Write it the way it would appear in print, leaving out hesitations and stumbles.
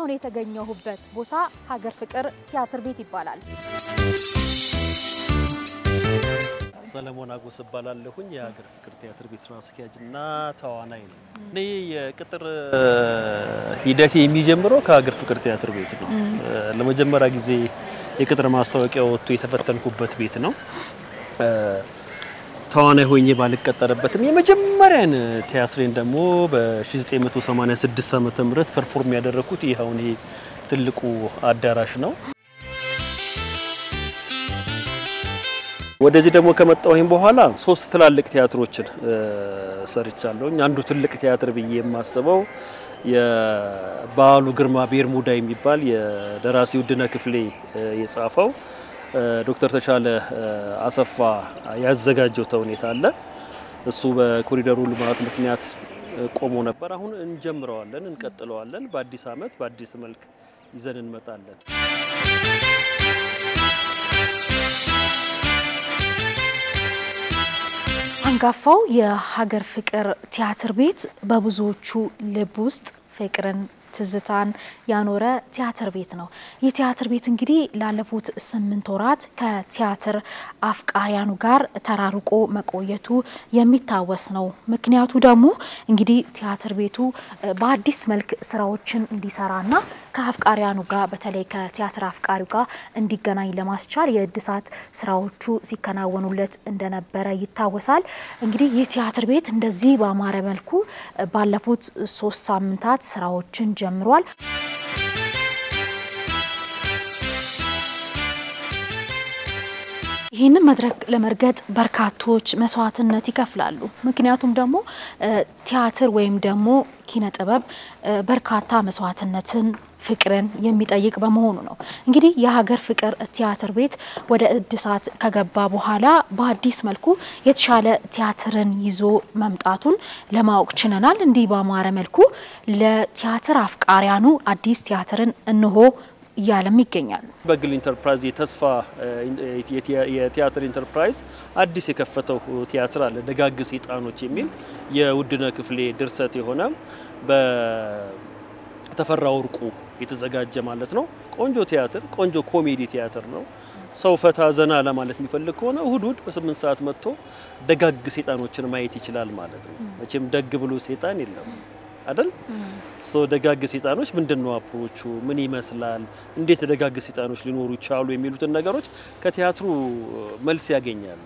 አሁን የተገኘሁበት ቦታ ሀገር ፍቅር ቲያትር ቤት ይባላል። ሰለሞን አጎስ እባላለሁኝ የሀገር ፍቅር ቲያትር ቤት ስራ አስኪያጅና ተዋናይ ነኝ። እኔ የቅጥር ሂደቴ የሚጀምረው ከሀገር ፍቅር ቲያትር ቤት ነው። ለመጀመሪያ ጊዜ የቅጥር ማስታወቂያ ወጥቶ የተፈተንኩበት ቤት ነው። ተዋናይ ሆኜ ባልቀጠረበትም የመጀመሪያን ቲያትሬን ደግሞ በ1986 ዓመተ ምህረት ፐርፎርም ያደረኩት ይሄው ትልቁ አዳራሽ ነው። ወደዚህ ደግሞ ከመጣሁኝ በኋላ 3 ትላልቅ ቲያትሮችን ሰርቻለሁ። አንዱ ትልቅ ቲያትር ብዬ የማስበው የባሉ ግርማ ቤርሙዳ የሚባል የደራሲ ውድነህ ክፍሌ የጻፈው ዶክተር ተሻለ አሰፋ ያዘጋጀው ተውኔት አለ። እሱ በኮሪደሩ ልማት ምክንያት ቆሞ ነበር። አሁን እንጀምረዋለን፣ እንቀጥለዋለን። በአዲስ አመት በአዲስ መልክ ይዘን እንመጣለን። አንጋፋው የሀገር ፍቅር ቲያትር ቤት በብዙዎቹ ልብ ውስጥ ፍቅርን ትዝታን ያኖረ ቲያትር ቤት ነው። የቲያትር ቤት እንግዲህ ላለፉት 8 ወራት ከቲያትር አፍቃሪያኑ ጋር ተራርቆ መቆየቱ የሚታወስ ነው። ምክንያቱ ደግሞ እንግዲህ ቲያትር ቤቱ በአዲስ መልክ ስራዎችን እንዲሰራና ከአፍቃሪያኑ ጋር በተለይ ከቲያትር አፍቃሪው ጋር እንዲገናኝ ለማስቻል የእድሳት ስራዎቹ ሲከናወኑለት እንደነበረ ይታወሳል። እንግዲህ የቲያትር ቤት እንደዚህ በአማረ መልኩ ባለፉት 3 ሳምንታት ስራዎችን ጀምሯል። ይህንን መድረክ ለመርገጥ በርካቶች መስዋዕትነት ይከፍላሉ። ምክንያቱም ደግሞ ቲያትር ወይም ደግሞ ኪነ ጥበብ በርካታ መስዋዕትነትን ፍቅርን የሚጠይቅ በመሆኑ ነው። እንግዲህ የሀገር ፍቅር ቲያትር ቤት ወደ እድሳት ከገባ በኋላ በአዲስ መልኩ የተሻለ ቲያትርን ይዞ መምጣቱን ለማወቅ ችለናል። እንዲህ በአማረ መልኩ ለቲያትር አፍቃሪያኑ አዲስ ቲያትርን እንሆ ያለም ይገኛል። በግል ኢንተርፕራይዝ የተስፋ የቲያትር ኢንተርፕራይዝ አዲስ የከፈተው ቲያትር አለ ደጋግ ሰይጣኖች የሚል የውድነህ ክፍሌ ድርሰት የሆነ በተፈራ ወርቁ የተዘጋጀ ማለት ነው። ቆንጆ ቲያትር፣ ቆንጆ ኮሜዲ ቲያትር ነው። ሰው ፈታ ዘና ለማለት የሚፈልግ ከሆነ እሁድ በ8 ሰዓት መጥቶ ደጋግ ሰይጣኖችን ማየት ይችላል ማለት ነው። መቼም ደግ ብሎ ሰይጣን የለም አይደል? ደጋግ ሰይጣኖች ምንድነው አፕሮቹ፣ ምን ይመስላል፣ እንዴት ደጋግ ሰይጣኖች ሊኖሩ ይችላሉ የሚሉትን ነገሮች ከቲያትሩ መልስ ያገኛሉ።